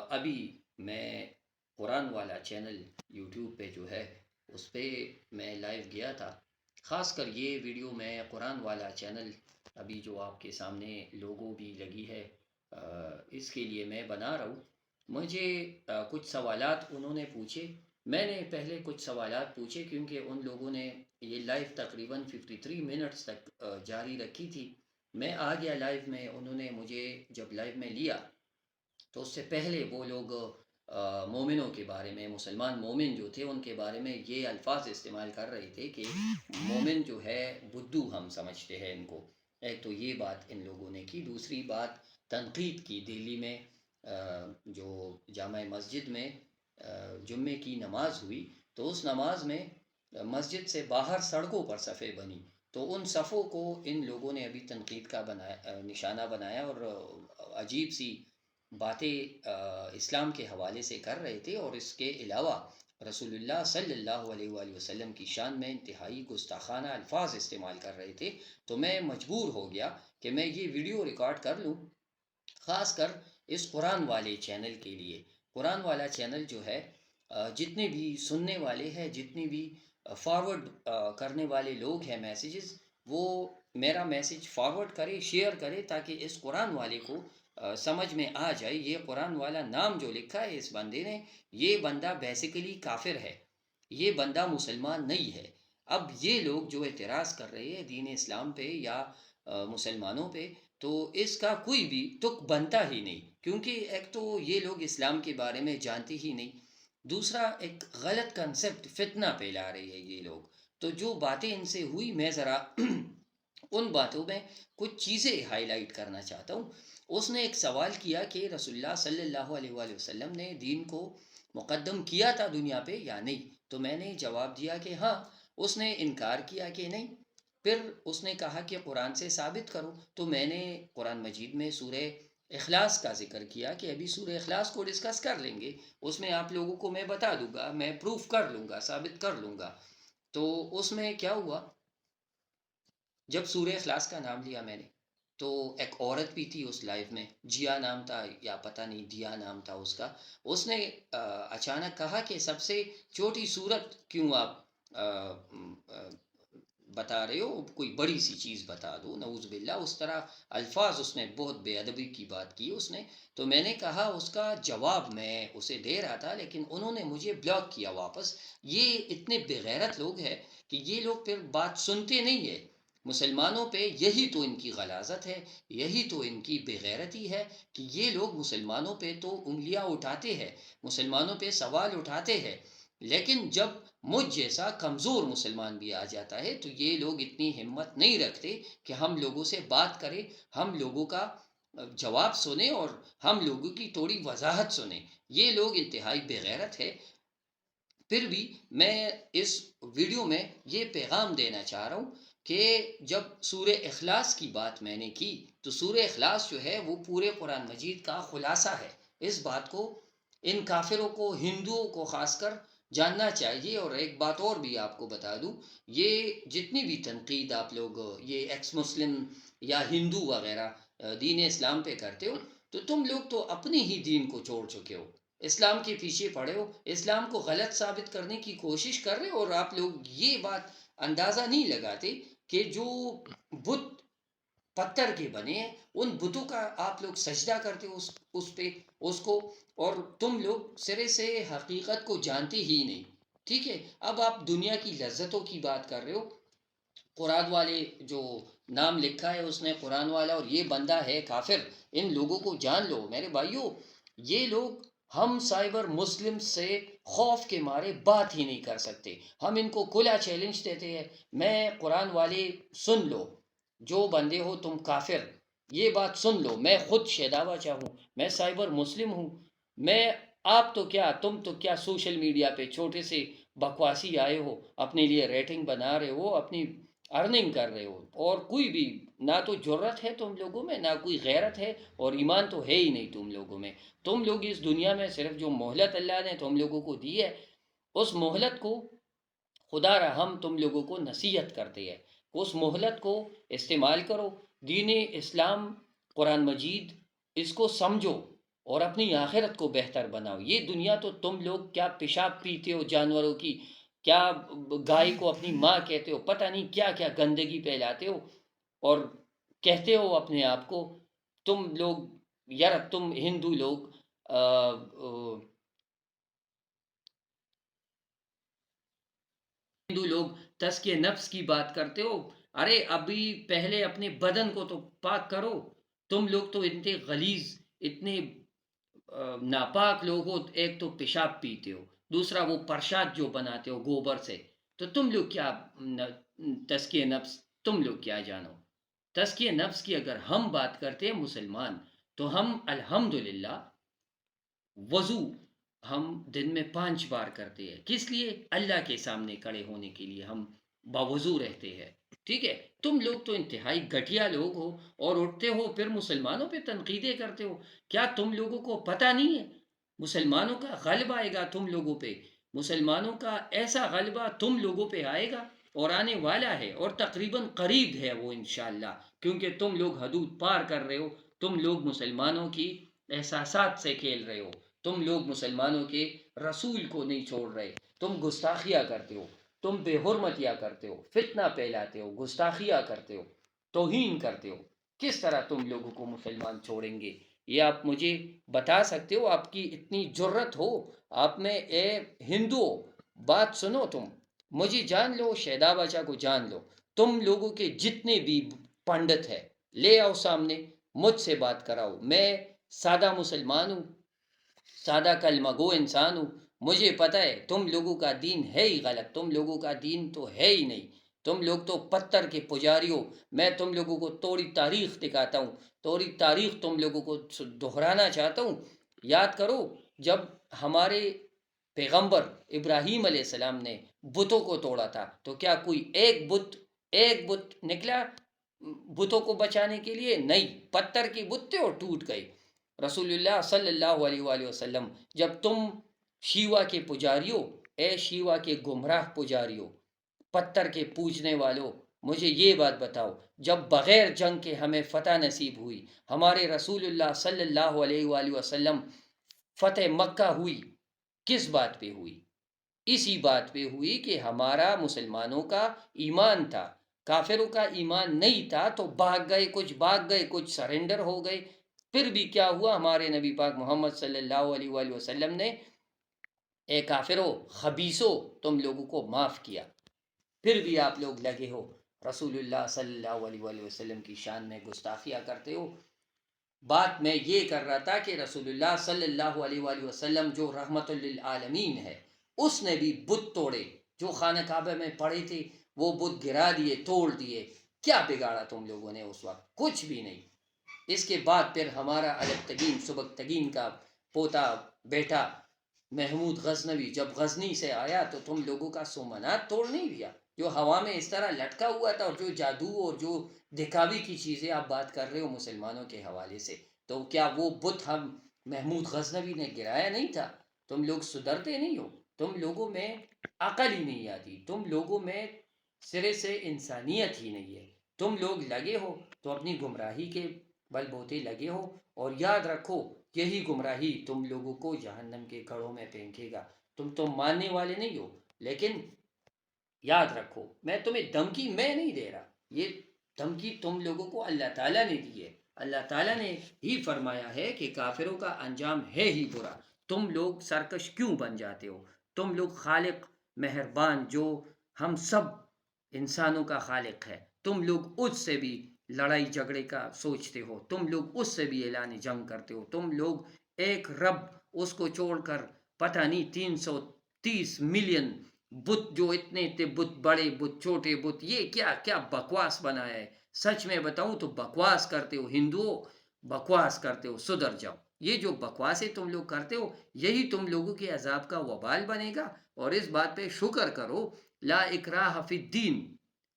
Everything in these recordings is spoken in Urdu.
ابھی میں قرآن والا چینل یوٹیوب پہ جو ہے اس پہ میں لائیو گیا تھا. خاص کر یہ ویڈیو میں قرآن والا چینل ابھی جو آپ کے سامنے لوگو بھی لگی ہے اس کے لیے میں بنا رہا ہوں. مجھے کچھ سوالات انہوں نے پوچھے. میں نے پہلے کچھ سوالات پوچھے کیونکہ ان لوگوں نے یہ لائیو تقریباً 53 منٹس تک جاری رکھی تھی. میں آ گیا لائیو میں. انہوں نے مجھے جب لائیو میں لیا تو اس سے پہلے وہ لوگ مومنوں کے بارے میں، مسلمان مومن جو تھے ان کے بارے میں یہ الفاظ استعمال کر رہے تھے کہ مومن جو ہے بدو ہم سمجھتے ہیں ان کو. ایک تو یہ بات ان لوگوں نے کی. دوسری بات تنقید کی. دلی میں جو جامع مسجد میں جمعے کی نماز ہوئی تو اس نماز میں مسجد سے باہر سڑکوں پر صفیں بنی تو ان صفوں کو ان لوگوں نے ابھی تنقید کا نشانہ بنایا اور عجیب سی باتیں اسلام کے حوالے سے کر رہے تھے. اور اس کے علاوہ رسول اللہ صلی اللہ علیہ وآلہ وسلم کی شان میں انتہائی گستاخانہ الفاظ استعمال کر رہے تھے. تو میں مجبور ہو گیا کہ میں یہ ویڈیو ریکارڈ کر لوں، خاص کر اس قرآن والے چینل کے لیے. قرآن والا چینل جو ہے جتنے بھی سننے والے ہیں، جتنی بھی فارورڈ کرنے والے لوگ ہیں میسیجز، وہ میرا میسیج فارورڈ کرے، شیئر کرے تاکہ اس قرآن والے کو سمجھ میں آ جائے. یہ قرآن والا نام جو لکھا ہے اس بندے نے، یہ بندہ بیسیکلی کافر ہے، یہ بندہ مسلمان نہیں ہے. اب یہ لوگ جو اعتراض کر رہے ہیں دین اسلام پہ یا مسلمانوں پہ، تو اس کا کوئی بھی تک بنتا ہی نہیں، کیونکہ ایک تو یہ لوگ اسلام کے بارے میں جانتے ہی نہیں. دوسرا ایک غلط کنسپٹ، فتنہ پھیلا رہے ہیں یہ لوگ. تو جو باتیں ان سے ہوئی میں ذرا ان باتوں میں کچھ چیزیں ہائی لائٹ کرنا چاہتا ہوں. اس نے ایک سوال کیا کہ رسول اللہ صلی اللہ علیہ وآلہ وسلم نے دین کو مقدم کیا تھا دنیا پہ یا نہیں. تو میں نے جواب دیا کہ ہاں. اس نے انکار کیا کہ نہیں. پھر اس نے کہا کہ قرآن سے ثابت کرو. تو میں نے قرآن مجید میں سورہ اخلاص کا ذکر کیا کہ ابھی سورہ اخلاص کو ڈسکس کر لیں گے. اس میں آپ لوگوں کو میں بتا دوں گا، میں پروف کر لوں گا، ثابت کر لوں گا. تو اس میں کیا ہوا، جب سورہ اخلاص کا نام لیا میں نے تو ایک عورت بھی تھی اس لائیو میں، جیا نام تھا یا پتہ نہیں دیا نام تھا اس کا. اس نے اچانک کہا کہ سب سے چھوٹی صورت کیوں آپ بتا رہے ہو، کوئی بڑی سی چیز بتا دو. نعوذ باللہ، اس طرح الفاظ اس نے بہت بے ادبی کی بات کی اس نے. تو میں نے کہا اس کا جواب میں اسے دے رہا تھا لیکن انہوں نے مجھے بلاک کیا واپس. یہ اتنے بغیرت لوگ ہیں کہ یہ لوگ پھر بات سنتے نہیں ہیں. مسلمانوں پہ یہی تو ان کی غلاظت ہے، یہی تو ان کی بغیرتی ہے کہ یہ لوگ مسلمانوں پہ تو انگلیاں اٹھاتے ہیں، مسلمانوں پہ سوال اٹھاتے ہیں، لیکن جب مجھ جیسا کمزور مسلمان بھی آ جاتا ہے تو یہ لوگ اتنی ہمت نہیں رکھتے کہ ہم لوگوں سے بات کریں، ہم لوگوں کا جواب سنیں اور ہم لوگوں کی تھوڑی وضاحت سنیں. یہ لوگ انتہائی بغیرت ہے. پھر بھی میں اس ویڈیو میں یہ پیغام دینا چاہ رہا ہوں کہ جب سورہ اخلاص کی بات میں نے کی تو سورہ اخلاص جو ہے وہ پورے قرآن مجید کا خلاصہ ہے. اس بات کو ان کافروں کو، ہندوؤں کو خاص کر جاننا چاہیے. اور ایک بات اور بھی آپ کو بتا دوں، یہ جتنی بھی تنقید آپ لوگ یہ ایکس مسلم یا ہندو وغیرہ دین اسلام پہ کرتے ہو، تو تم لوگ تو اپنی ہی دین کو چھوڑ چکے ہو، اسلام کے پیچھے پڑے ہو، اسلام کو غلط ثابت کرنے کی کوشش کر رہے ہو. اور آپ لوگ یہ بات اندازہ نہیں لگاتے کہ جو بت پتھر کے بنے ہیں ان بتوں کا آپ لوگ سجدہ کرتے ہو اس پہ، اس کو، اور تم لوگ سرے سے حقیقت کو جانتے ہی نہیں. ٹھیک ہے، اب آپ دنیا کی لذتوں کی بات کر رہے ہو. قرآن والے جو نام لکھا ہے اس نے قرآن والا، اور یہ بندہ ہے کافر. ان لوگوں کو جان لو میرے بھائیوں. یہ لوگ ہم سائبر مسلم سے خوف کے مارے بات ہی نہیں کر سکتے. ہم ان کو کھلا چیلنج دیتے ہیں، میں قرآن والے سن لو، جو بندے ہو تم کافر، یہ بات سن لو. میں خود شیداوا چاہوں، میں سائبر مسلم ہوں. میں آپ تو کیا، تم تو کیا سوشل میڈیا پہ چھوٹے سے بکواسی آئے ہو، اپنے لیے ریٹنگ بنا رہے ہو، اپنی ارننگ کر رہے ہو، اور کوئی بھی نہ تو جرت ہے تم لوگوں میں، نہ کوئی غیرت ہے، اور ایمان تو ہے ہی نہیں تم لوگوں میں. تم لوگ اس دنیا میں صرف جو مہلت اللہ نے تم لوگوں کو دی ہے، اس مہلت کو خدا رحم تم لوگوں کو نصیحت کرتے ہیں، اس مہلت کو استعمال کرو. دین اسلام، قرآن مجید، اس کو سمجھو. اور اپنی آخرت کو بہتر بناؤ. یہ دنیا تو تم لوگ کیا پیشاب پیتے ہو جانوروں کی، کیا گائے کو اپنی ماں کہتے ہو، پتہ نہیں کیا کیا گندگی پھیلاتے ہو، اور کہتے ہو اپنے آپ کو تم لوگ، یار تم ہندو لوگ تزکیہ نفس کی بات کرتے ہو. ارے ابھی پہلے اپنے بدن کو تو پاک کرو. تم لوگ تو اتنے غلیظ، اتنے ناپاک لوگ ہو. ایک تو پیشاب پیتے ہو، دوسرا وہ پرشاد جو بناتے ہو گوبر سے. تو تم لوگ کیا تزکیہ نفس، تم لوگ کیا جانو. تزکیہ نفس کی اگر ہم بات کرتے ہیں مسلمان، تو ہم الحمدللہ وضو ہم دن میں 5 بار کرتے ہیں. کس لیے؟ اللہ کے سامنے کھڑے ہونے کے لیے ہم باوضو رہتے ہیں. ٹھیک ہے. تم لوگ تو انتہائی گھٹیا لوگ ہو، اور اٹھتے ہو پھر مسلمانوں پہ تنقیدیں کرتے ہو. کیا تم لوگوں کو پتہ نہیں ہے مسلمانوں کا غلبہ آئے گا تم لوگوں پہ؟ مسلمانوں کا ایسا غلبہ تم لوگوں پہ آئے گا اور آنے والا ہے، اور تقریباً قریب ہے وہ انشاءاللہ. کیونکہ تم لوگ حدود پار کر رہے ہو. تم لوگ مسلمانوں کی احساسات سے کھیل رہے ہو. تم لوگ مسلمانوں کے رسول کو نہیں چھوڑ رہے. تم گستاخیاں کرتے ہو، تم بے حرمتیاں کرتے ہو، فتنہ پھیلاتے ہو، گستاخیاں کرتے ہو، توہین کرتے ہو. کس طرح تم لوگوں کو مسلمان چھوڑیں گے؟ یہ آپ مجھے بتا سکتے ہو؟ آپ کی اتنی جرت ہو آپ میں، اے ہندو بات سنو. تم مجھے جان لو، شہدا باچا کو جان لو. تم لوگوں کے جتنے بھی پنڈت ہے لے آؤ سامنے، مجھ سے بات کراؤ. میں سادہ مسلمان ہوں، سادہ کلمہ گو انسان ہوں. مجھے پتہ ہے تم لوگوں کا دین ہے ہی غلط. تم لوگوں کا دین تو ہے ہی نہیں. تم لوگ تو پتھر کے پجاری ہو. میں تم لوگوں کو توڑی تاریخ دکھاتا ہوں، توڑی تاریخ تم لوگوں کو دہرانا چاہتا ہوں. یاد کرو جب ہمارے پیغمبر ابراہیم علیہ السلام نے بتوں کو توڑا تھا، تو کیا کوئی ایک بت نکلا بتوں کو بچانے کے لیے؟ نہیں. پتھر کی بت تھے اور ٹوٹ گئے. رسول اللہ صلی اللہ علیہ وآلہ وسلم، جب تم شیوا کے پجاریوں، اے شیوا کے گمراہ پجاریوں، پتھر کے پوجنے والوں، مجھے یہ بات بتاؤ، جب بغیر جنگ کے ہمیں فتح نصیب ہوئی، ہمارے رسول اللہ صلی اللہ علیہ وآلہ وسلم فتح مکہ ہوئی، کس بات پہ ہوئی؟ اسی بات پہ ہوئی کہ ہمارا مسلمانوں کا ایمان تھا، کافروں کا ایمان نہیں تھا. تو بھاگ گئے کچھ سرنڈر ہو گئے. پھر بھی کیا ہوا؟ ہمارے نبی پاک محمد صلی اللہ علیہ وآلہ وسلم نے اے کافرو خبیثو تم لوگوں کو معاف کیا. پھر بھی آپ لوگ لگے ہو رسول اللہ صلی اللہ علیہ وآلہ وسلم کی شان میں گستاخیاں کرتے ہو. بات میں یہ کر رہا تھا کہ رسول اللہ صلی اللہ علیہ وآلہ وسلم جو رحمت للعالمین ہے، اس نے بھی بت توڑے. جو خانہ کعبہ میں پڑے تھے وہ بت گرا دیے، توڑ دیے. کیا بگاڑا تم لوگوں نے اس وقت؟ کچھ بھی نہیں. اس کے بعد پھر ہمارا البتگین سبکتگین کا پوتا بیٹا محمود غزنوی جب غزنی سے آیا تو تم لوگوں کا سومنات توڑ نہیں دیا، جو ہوا میں اس طرح لٹکا ہوا تھا. اور جو جادو اور جو دکھاوی کی چیزیں آپ بات کر رہے ہو مسلمانوں کے حوالے سے، تو کیا وہ بت ہم محمود غزنوی نے گرایا نہیں تھا؟ تم لوگ سدھرتے نہیں ہو. تم لوگوں میں عقل ہی نہیں آتی. تم لوگوں میں سرے سے انسانیت ہی نہیں ہے. تم لوگ لگے ہو تو اپنی گمراہی کے بل بوتے لگے ہو. اور یاد رکھو یہی گمراہی تم لوگوں کو جہنم کے گڑھوں میں پھینکے گا. تم تو ماننے والے نہیں ہو، لیکن یاد رکھو میں تمہیں دھمکی میں نہیں دے رہا. یہ دھمکی تم لوگوں کو اللہ تعالیٰ نے دی ہے. اللہ تعالیٰ نے ہی فرمایا ہے کہ کافروں کا انجام ہے ہی برا. تم لوگ سرکش کیوں بن جاتے ہو؟ تم لوگ خالق مہربان جو ہم سب انسانوں کا خالق ہے، تم لوگ اس سے بھی لڑائی جھگڑے کا سوچتے ہو. تم لوگ اس سے بھی اعلان جنگ کرتے ہو. تم لوگ ایک رب اس کو چھوڑ کر پتہ نہیں 330 ملین بت، جو اتنے بت، بڑے بت، چھوٹے بت، یہ کیا کیا بکواس بنایا ہے. سچ میں بتاؤں تو بکواس کرتے ہو ہندوؤں، بکواس کرتے ہو. سدھر جاؤ. یہ جو بکواسیں تم لوگ کرتے ہو یہی تم لوگوں کے عذاب کا وبال بنے گا. اور اس بات پہ شکر کرو، لا اکراہ فی الدین.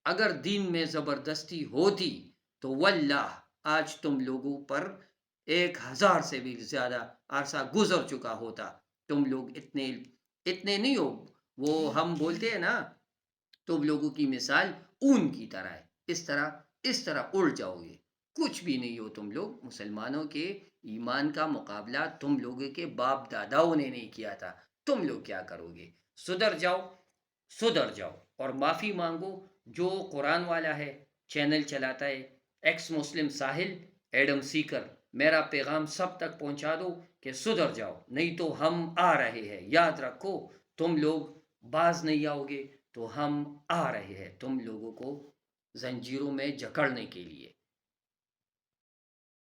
اگر دین میں زبردستی ہوتی تو واللہ آج تم لوگوں پر 1000 سے بھی زیادہ عرصہ گزر چکا ہوتا. تم لوگ اتنے نہیں ہو. وہ ہم بولتے ہیں نا، تم لوگوں کی مثال اون کی طرح ہے. اس طرح اڑ جاؤ گے. کچھ بھی نہیں ہو تم لوگ. مسلمانوں کے ایمان کا مقابلہ تم لوگوں کے باپ داداؤں نے نہیں کیا تھا، تم لوگ کیا کرو گے؟ سدھر جاؤ، سدھر جاؤ اور معافی مانگو۔ جو قرآن والا ہے، چینل چلاتا ہے، ایکس مسلم ساحل، ایڈم سیکر، میرا پیغام سب تک پہنچا دو کہ سدھر جاؤ، نہیں تو ہم آ رہے ہیں۔ یاد رکھو، تم لوگ باز نہیں آؤ گے تو ہم آ رہے ہیں تم لوگوں کو زنجیروں میں جکڑنے کے لیے۔